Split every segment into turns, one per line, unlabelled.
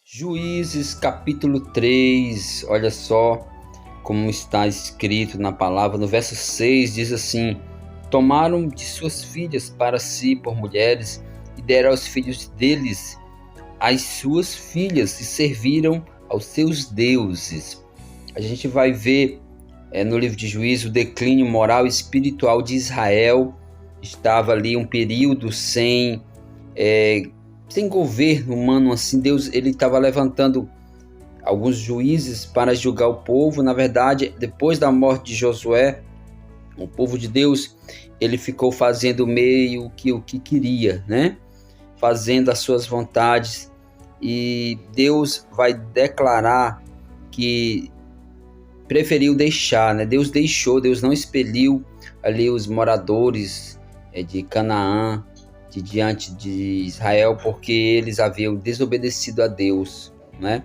Juízes capítulo 3, olha só como está escrito na palavra, no verso 6 diz assim: Tomaram de suas filhas para si por mulheres e deram aos filhos deles as suas filhas e serviram aos seus deuses. A gente vai ver no livro de Juízes o declínio moral e espiritual de Israel. Estava ali um período sem governo humano, assim. Deus ele estava levantando alguns juízes para julgar o povo. Na verdade, depois da morte de Josué, o povo de Deus ele ficou fazendo meio que o que queria, né? Fazendo as suas vontades, e Deus vai declarar que preferiu deixar, né? Deus deixou, Deus não expeliu ali os moradores de Canaã de diante de Israel, porque eles haviam desobedecido a Deus, né?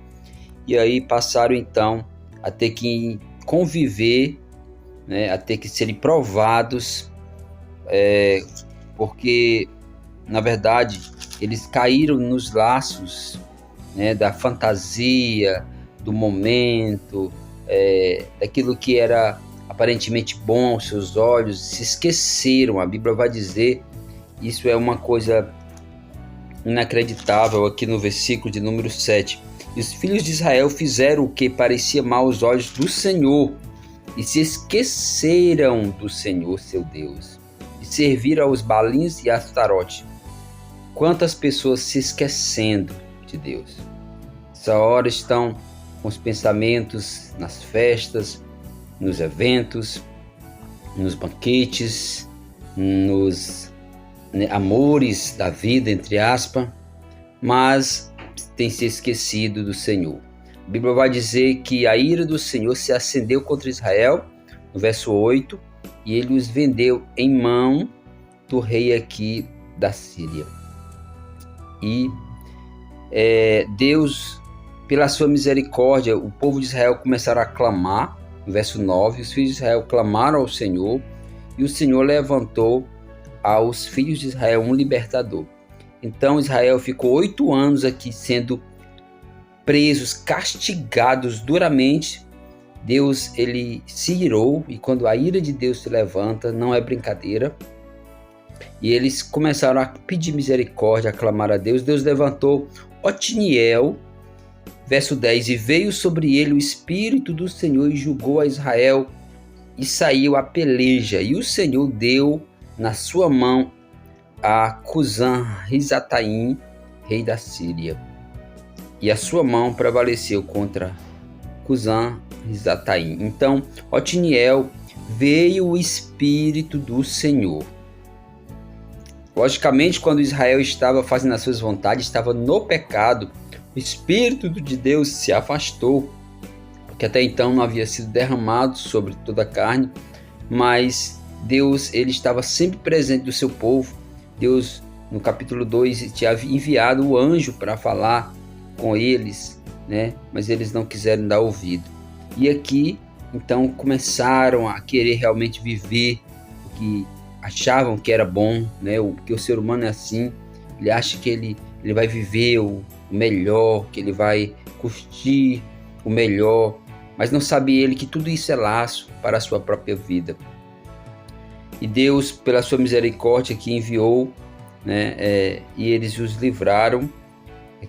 E aí passaram então a ter que conviver, né? A ter que serem provados, porque na verdade eles caíram nos laços, né, da fantasia, do momento, daquilo que era aparentemente bom aos seus olhos, se esqueceram. A Bíblia vai dizer, isso é uma coisa inacreditável aqui no versículo de número 7. E os filhos de Israel fizeram o que parecia mal aos olhos do Senhor e se esqueceram do Senhor, seu Deus, e serviram aos Balins e a Astarote. Quantas pessoas se esquecendo de Deus. Essa hora estão com os pensamentos nas festas, nos eventos, nos banquetes, nos amores da vida, entre aspas, mas tem se esquecido do Senhor. A Bíblia vai dizer que a ira do Senhor se acendeu contra Israel, no verso 8, e ele os vendeu em mão do rei aqui da Síria. E Deus, pela sua misericórdia, o povo de Israel começaram a clamar, no verso 9, os filhos de Israel clamaram ao Senhor, e o Senhor levantou aos filhos de Israel um libertador. Então Israel ficou 8 anos aqui sendo presos, castigados duramente. Deus ele se irou, e quando a ira de Deus se levanta, não é brincadeira. E eles começaram a pedir misericórdia, a clamar a Deus. Deus levantou Otiniel, verso 10, e veio sobre ele o Espírito do Senhor e julgou a Israel, e saiu a peleja, e o Senhor deu na sua mão a Cusã-Risataim, rei da Síria, e a sua mão prevaleceu contra Cusã-Risataim. Então, Otiniel, veio o Espírito do Senhor. Logicamente, quando Israel estava fazendo as suas vontades, estava no pecado, o Espírito de Deus se afastou, porque até então não havia sido derramado sobre toda a carne, mas Deus ele estava sempre presente do seu povo. Deus, no capítulo 2, tinha enviado o anjo para falar com eles, né? Mas eles não quiseram dar ouvido. E aqui, então, começaram a querer realmente viver o que achavam que era bom, né? Porque o ser humano é assim, ele acha que ele vai viver o melhor, que ele vai curtir o melhor, mas não sabe ele que tudo isso é laço para a sua própria vida. E Deus, pela sua misericórdia, que enviou, né, e eles os livraram,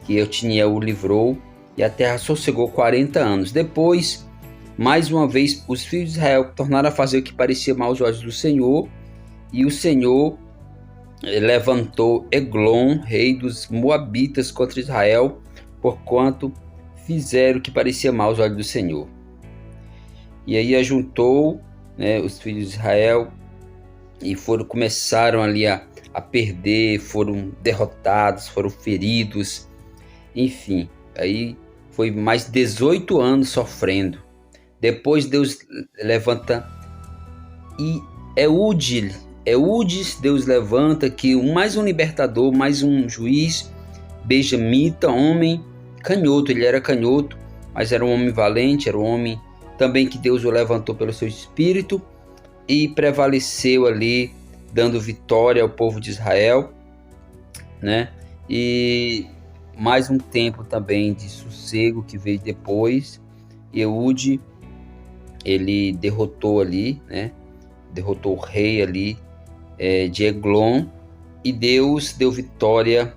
que Otiniel o livrou, e a terra sossegou 40 anos. Depois, mais uma vez, os filhos de Israel tornaram a fazer o que parecia mal aos olhos do Senhor, e o Senhor levantou Eglon, rei dos Moabitas, contra Israel, porquanto fizeram o que parecia mal aos olhos do Senhor. E aí ajuntou, né, os filhos de Israel, e começaram ali a perder, foram derrotados, foram feridos, enfim, aí foi mais 18 anos sofrendo. Depois Deus levanta Eudes, Deus levanta aqui mais um libertador, mais um juiz, benjamita, homem canhoto. Ele era canhoto, mas era um homem valente, era um homem também que Deus o levantou pelo seu espírito e prevaleceu ali, dando vitória ao povo de Israel, né? E mais um tempo também de sossego que veio depois. Eude, ele derrotou ali, né? Derrotou o rei ali de Eglon, e Deus deu vitória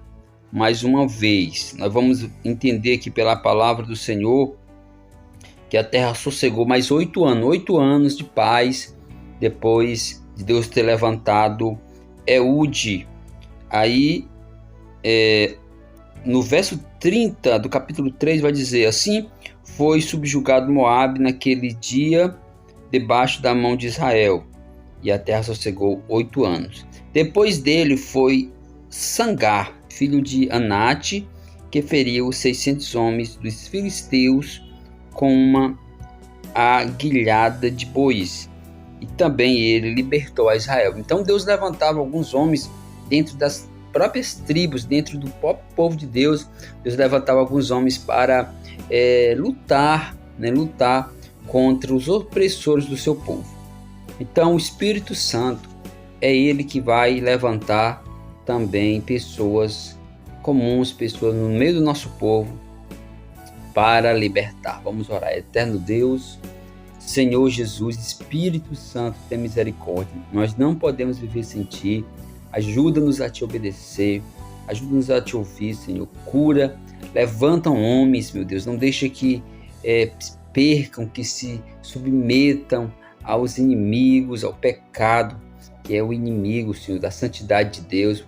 mais uma vez. Nós vamos entender aqui pela palavra do Senhor que a terra sossegou mais 8 anos de paz, depois de Deus ter levantado Eude. Aí, no verso 30 do capítulo 3 vai dizer assim: foi subjugado Moabe naquele dia debaixo da mão de Israel, e a terra sossegou 8 anos. Depois dele foi Sangar, filho de Anate, que feriu 600 homens dos filisteus com uma aguilhada de bois, e também ele libertou a Israel. Então Deus levantava alguns homens dentro das próprias tribos, dentro do próprio povo de Deus. Deus levantava alguns homens para lutar contra os opressores do seu povo. Então o Espírito Santo é ele que vai levantar também pessoas comuns, pessoas no meio do nosso povo, para libertar. Vamos orar. Eterno Deus, Senhor Jesus, Espírito Santo, tem misericórdia. Nós não podemos viver sem Ti. Ajuda-nos a Te obedecer. Ajuda-nos a Te ouvir, Senhor. Cura, levantam homens, meu Deus. Não deixa que percam, que se submetam aos inimigos, ao pecado, que é o inimigo, Senhor, da santidade de Deus.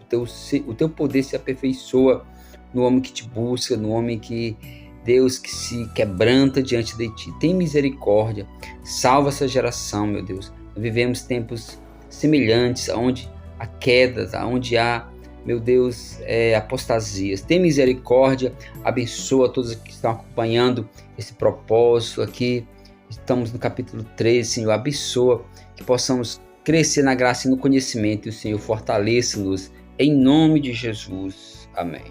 O Teu poder se aperfeiçoa no homem que Te busca, no homem que Deus, que se quebranta diante de Ti. Tem misericórdia, salva essa geração, meu Deus. Vivemos tempos semelhantes, onde há quedas, onde há, meu Deus, apostasias. Tem misericórdia, abençoa todos que estão acompanhando esse propósito aqui. Estamos no capítulo 13, Senhor, abençoa, que possamos crescer na graça e no conhecimento, e o Senhor fortaleça-nos, em nome de Jesus. Amém.